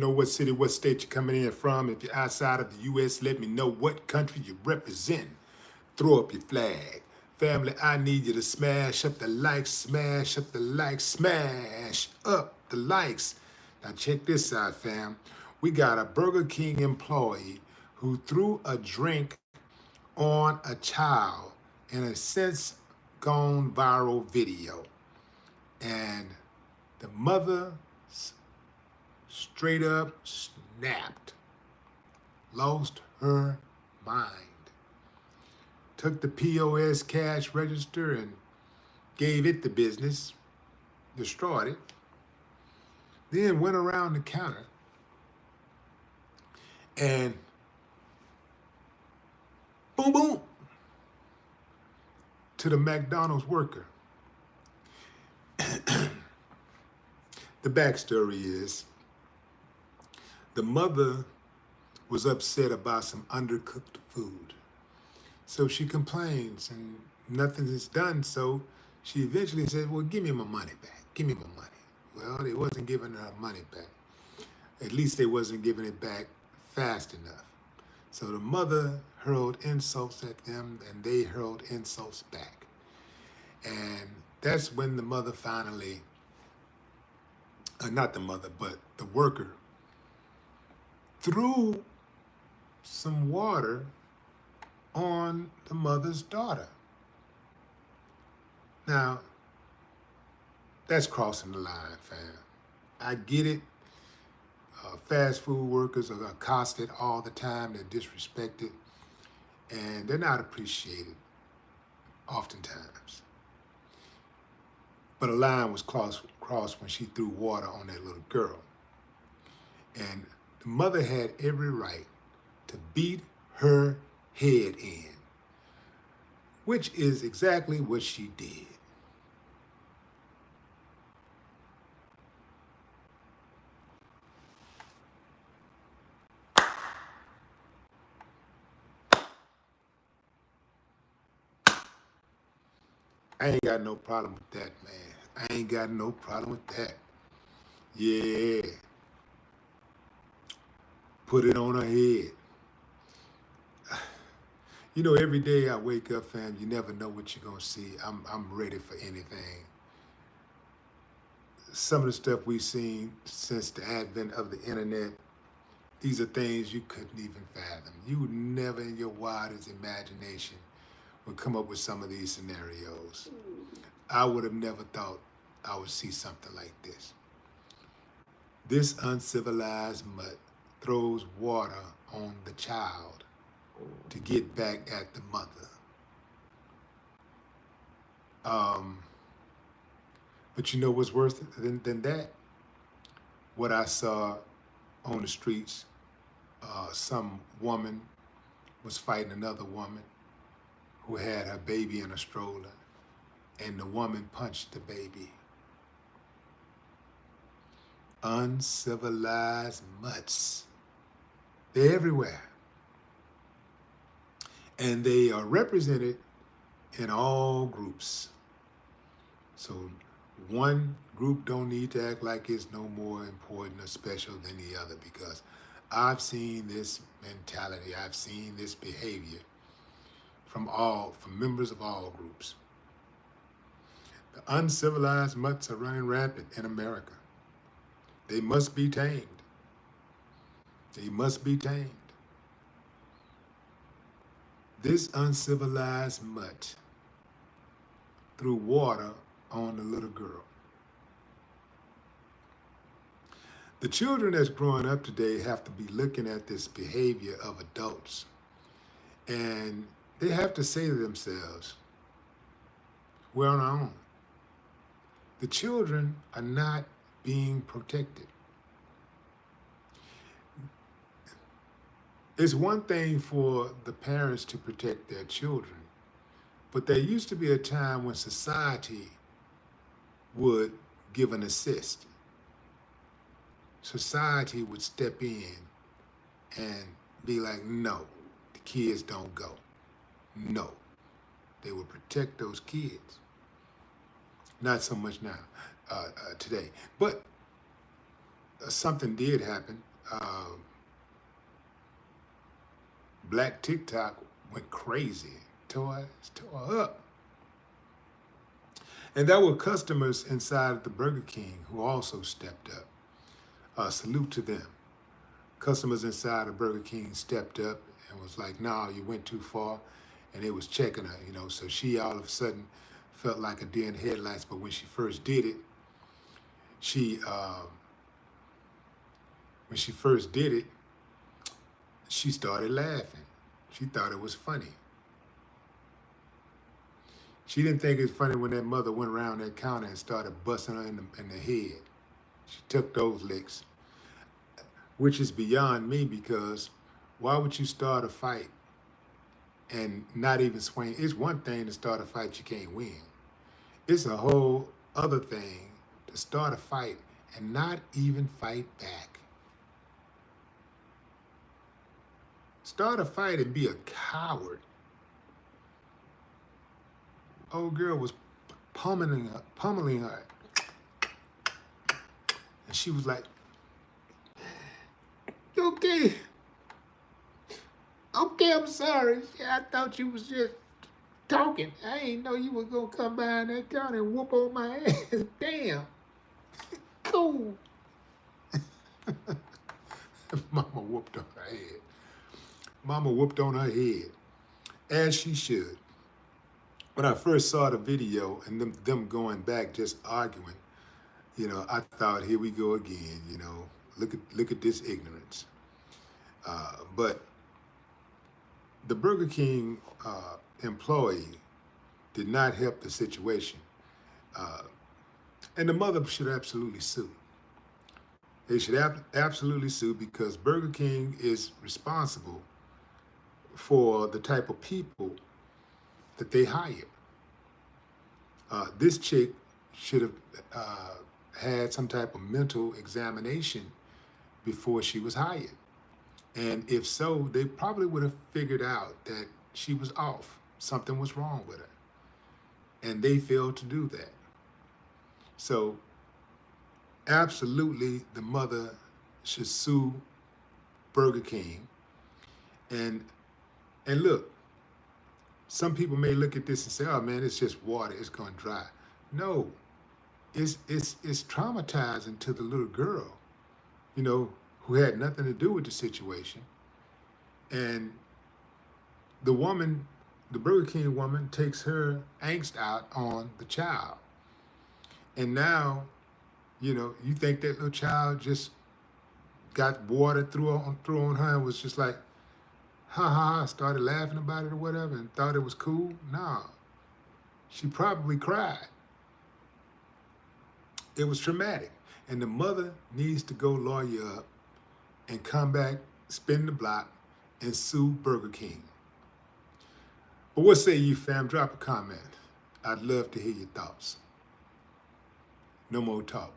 know what city, what state you're coming in from. If you're outside of the U.S., let me know what country you represent. Throw up your flag. Family, I need you to smash up the likes, smash up the likes, smash up the likes. Now check this out, fam. We got a Burger King employee who threw a drink on a child in a since gone viral video. And the mother straight up snapped, lost her mind, took the POS cash register and gave it the business, destroyed it, then went around the counter and boom, boom, to the McDonald's worker. The backstory is the mother was upset about some undercooked food. So she complains and nothing is done. So she eventually said, well, give me my money back. Give me my money. Well, they wasn't giving her money back. At least they wasn't giving it back fast enough. So the mother hurled insults at them and they hurled insults back. And that's when the mother finally, not the mother, but the worker, threw some water on the mother's daughter. Now, that's crossing the line, fam. I get it. Fast food workers are accosted all the time. They're disrespected, and they're not appreciated oftentimes. But a line was crossed when she threw water on that little girl. And the mother had every right to beat her head in, which is exactly what she did. I ain't got no problem with that, man. I ain't got no problem with that. Yeah. Put it on her head. You know, every day I wake up, fam, you never know what you're going to see. I'm ready for anything. Some of the stuff we've seen since the advent of the internet, these are things you couldn't even fathom. You would never in your wildest imagination would come up with some of these scenarios. I would have never thought I would see something like this. This uncivilized mutt throws water on the child to get back at the mother. But you know what's worse than that? What I saw on the streets, some woman was fighting another woman who had her baby in a stroller, and the woman punched the baby. Uncivilized mutts. They're everywhere. And they are represented in all groups. So one group don't need to act like it's no more important or special than the other, because I've seen this mentality, I've seen this behavior from members of all groups. The uncivilized mutts are running rampant in America. They must be tamed. They must be tamed. This uncivilized mutt threw water on the little girl. The children that's growing up today have to be looking at this behavior of adults, and they have to say to themselves, we're on our own. The children are not being protected. It's one thing for the parents to protect their children, but there used to be a time when society would give an assist. Society would step in and be like, no, the kids don't go. No. They would protect those kids. Not so much now, today. But something did happen Black TikTok went crazy, tore her up. And there were customers inside the Burger King who also stepped up. Salute to them. Customers inside of Burger King stepped up and was like, "No, you went too far," and they was checking her, you know. So she all of a sudden felt like a deer in headlights. But when she first did it, she started laughing. She thought it was funny. She didn't think it was funny when that mother went around that counter and started busting her in the head. She took those licks, which is beyond me, because why would you start a fight and not even swing? It's one thing to start a fight you can't win. It's a whole other thing to start a fight and not even fight back. Start a fight and be a coward. Old girl was pummeling her. And she was like, "You okay? Okay, I'm sorry. I thought you was just talking. I ain't know you was gonna come by in that counter and whoop on my ass. Damn. Cool." Mama whooped on her head. Mama whooped on her head, as she should. When I first saw the video and them going back just arguing, you know, I thought, here we go again. You know, look at this ignorance. But the Burger King employee did not help the situation, and the mother should absolutely sue. They should absolutely sue, because Burger King is responsible for the type of people that they hire. This chick should have had some type of mental examination before she was hired. And if so, they probably would have figured out that she was off. Something was wrong with her. And they failed to do that. So absolutely, the mother should sue Burger King. And look, some people may look at this and say, "Oh man, it's just water, it's gonna dry." No, it's traumatizing to the little girl, you know, who had nothing to do with the situation. And the woman, the Burger King woman, takes her angst out on the child. And now, you know, you think that little child just got water threw on her and was just like, ha ha ha, started laughing about it or whatever and thought it was cool? No. She probably cried. It was traumatic. And the mother needs to go lawyer up and come back, spin the block, and sue Burger King. But what say you, fam? Drop a comment. I'd love to hear your thoughts. No more talk.